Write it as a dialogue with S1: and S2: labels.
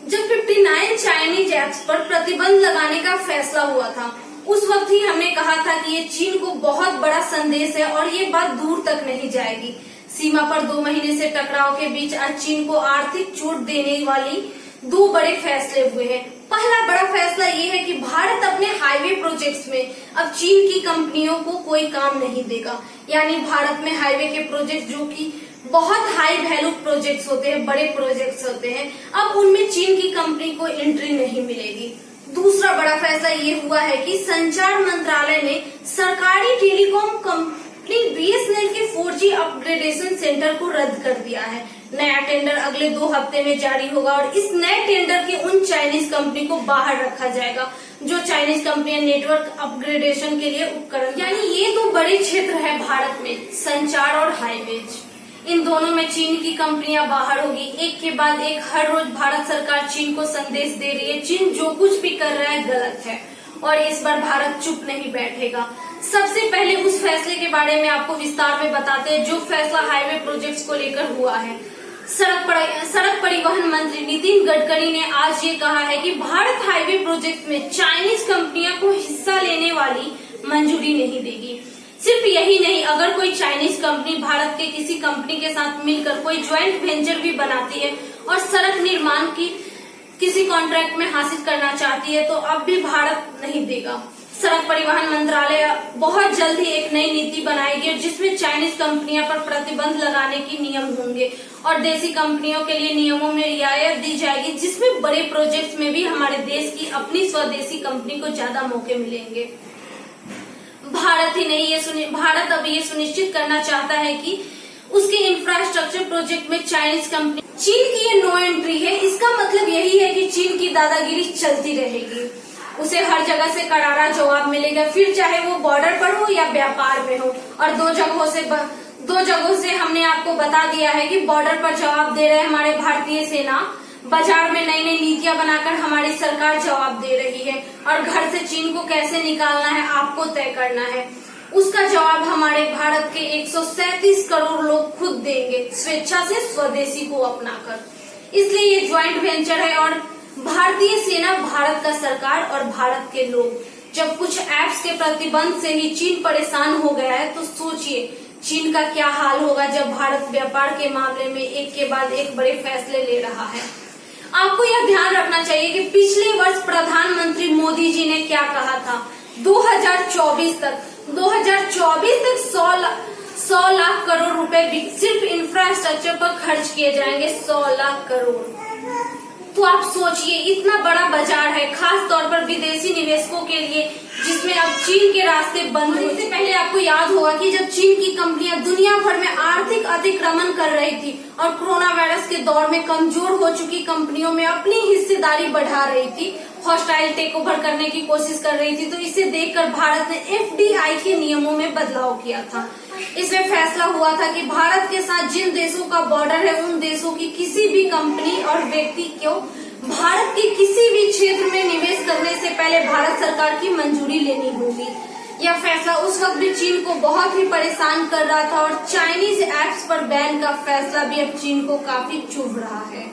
S1: जब 59 Chinese apps पर प्रतिबंध लगाने का फैसला हुआ था, उस वक्त ही हमने कहा था कि ये चीन को बहुत बड़ा संदेश है और ये बात दूर तक नहीं जाएगी। सीमा पर 2 महीने से टकराव के बीच आज चीन को आर्थिक चोट देने वाली 2 बड़े फैसले हुए हैं। पहला बड़ा फैसला ये है कि भारत अपने हाईवे प्रोजेक्ट्स में अब चीन की कंपनियों को कोई काम नहीं देगा। यानी भारत में हाईवे के प्रोजेक्ट जो कि बहुत हाई वैल्यू प्रोजेक्ट्स होते हैं, बड़े प्रोजेक्ट्स होते हैं, अब उनमें चीन की कंपनी को एंट्री नहीं मिलेगी। दूसरा बड़ा फैसला ये हुआ है कि संचार मंत्रालय ने सरकारी टेलीकॉम कंपनी बीएसएनएल के 4G अपग्रेडेशन सेंटर को रद्द कर दिया है। नया टेंडर अगले 2 हफ्ते में जारी होगा और इस नए टेंडर के उन चाइनीज कंपनी को बाहर रखा जाएगा जो चाइनीज कंपनियां नेटवर्क अपग्रेडेशन के लिए उपकरण, यानी ये 2 बड़े क्षेत्र है भारत में, संचार और हाईवेज। इन दोनों में चीन की कंपनियां बाहर होगी। एक के बाद एक हर रोज भारत सरकार चीन को संदेश दे रही है, चीन जो कुछ भी कर रहा है गलत है और इस बार भारत चुप नहीं बैठेगा। सबसे पहले उस फैसले के बारे में आपको विस्तार में बताते हैं जो फैसला हाईवे प्रोजेक्ट्स को लेकर हुआ है। सड़क परिवहन मंत्री नितिन गडकरी ने आज ये कहा है कि भारत हाईवे प्रोजेक्ट में चाइनीज कंपनियों को हिस्सा लेने वाली मंजूरी नहीं देगी। सिर्फ यही नहीं, अगर कोई चाइनीज कंपनी भारत के किसी कंपनी के साथ मिलकर कोई ज्वाइंट वेंचर भी बनाती है और सड़क निर्माण की किसी कॉन्ट्रैक्ट में हासिल करना चाहती है तो अब भी भारत नहीं देगा। सड़क परिवहन मंत्रालय बहुत जल्द ही एक नई नीति बनाएगी जिसमें चाइनीज कंपनियों पर प्रतिबंध लगाने के नियम होंगे और देसी कंपनियों के लिए नियमों में रियायत दी जाएगी, जिसमें बड़े प्रोजेक्ट्स में भी हमारे देश की अपनी स्वदेशी कंपनी को ज्यादा मौके मिलेंगे। भारत ही नहीं, भारत अब ये सुनिश्चित करना चाहता है कि उसके इंफ्रास्ट्रक्चर प्रोजेक्ट में चाइनीज कंपनी, चीन की ये नो एंट्री है। इसका मतलब यही है कि चीन की दादागिरी चलती रहेगी, उसे हर जगह से करारा जवाब मिलेगा, फिर चाहे वो बॉर्डर पर हो या व्यापार में हो। और 2 जगहों से हमने आपको बता दिया है कि बॉर्डर पर जवाब दे रहे हमारे भारतीय सेना, बाजार में नई नई नीतियां बनाकर हमारी सरकार जवाब दे रही है और घर से चीन को कैसे निकालना है आपको तय करना है। उसका जवाब हमारे भारत के 137 करोड़ लोग खुद देंगे, स्वेच्छा से स्वदेशी को अपनाकर। इसलिए ये ज्वाइंट वेंचर है और भारतीय सेना, भारत का सरकार और भारत के लोग। जब कुछ ऐप्स के प्रतिबंध से ही चीन परेशान हो गया है तो सोचिए चीन का क्या हाल होगा जब भारत व्यापार के मामले में एक के बाद एक बड़े फैसले ले रहा है। आपको यह ध्यान रखना चाहिए कि पिछले वर्ष प्रधानमंत्री मोदी जी ने क्या कहा था, 2024 तक 100 लाख करोड़ रुपए सिर्फ इंफ्रास्ट्रक्चर पर खर्च किए जाएंगे, 100 लाख करोड़। तो आप सोचिए इतना बड़ा बाजार है, खास तौर पर विदेशी निवेशकों के लिए, जिसमें अब चीन के रास्ते बंद हुए। इससे पहले आपको याद होगा कि जब चीन की कंपनियां दुनिया भर में आर्थिक अतिक्रमण कर रही थी और कोरोना वायरस के दौर में कमजोर हो चुकी कंपनियों में अपनी हिस्सेदारी बढ़ा रही थी, हॉस्टाइल टेक ओवर करने की कोशिश कर रही थी, तो इसे देखकर भारत ने FDI के नियमों में बदलाव किया था। इसमें फैसला हुआ था कि भारत के साथ जिन देशों का बॉर्डर है उन देशों की किसी भी कंपनी और व्यक्ति को भारत के किसी भी क्षेत्र में निवेश करने से पहले भारत सरकार की मंजूरी लेनी होगी। यह फैसला उस वक्त भी चीन को बहुत ही परेशान कर रहा था और चाइनीज ऐप्स पर बैन का फैसला भी अब चीन को काफी चुभ रहा है।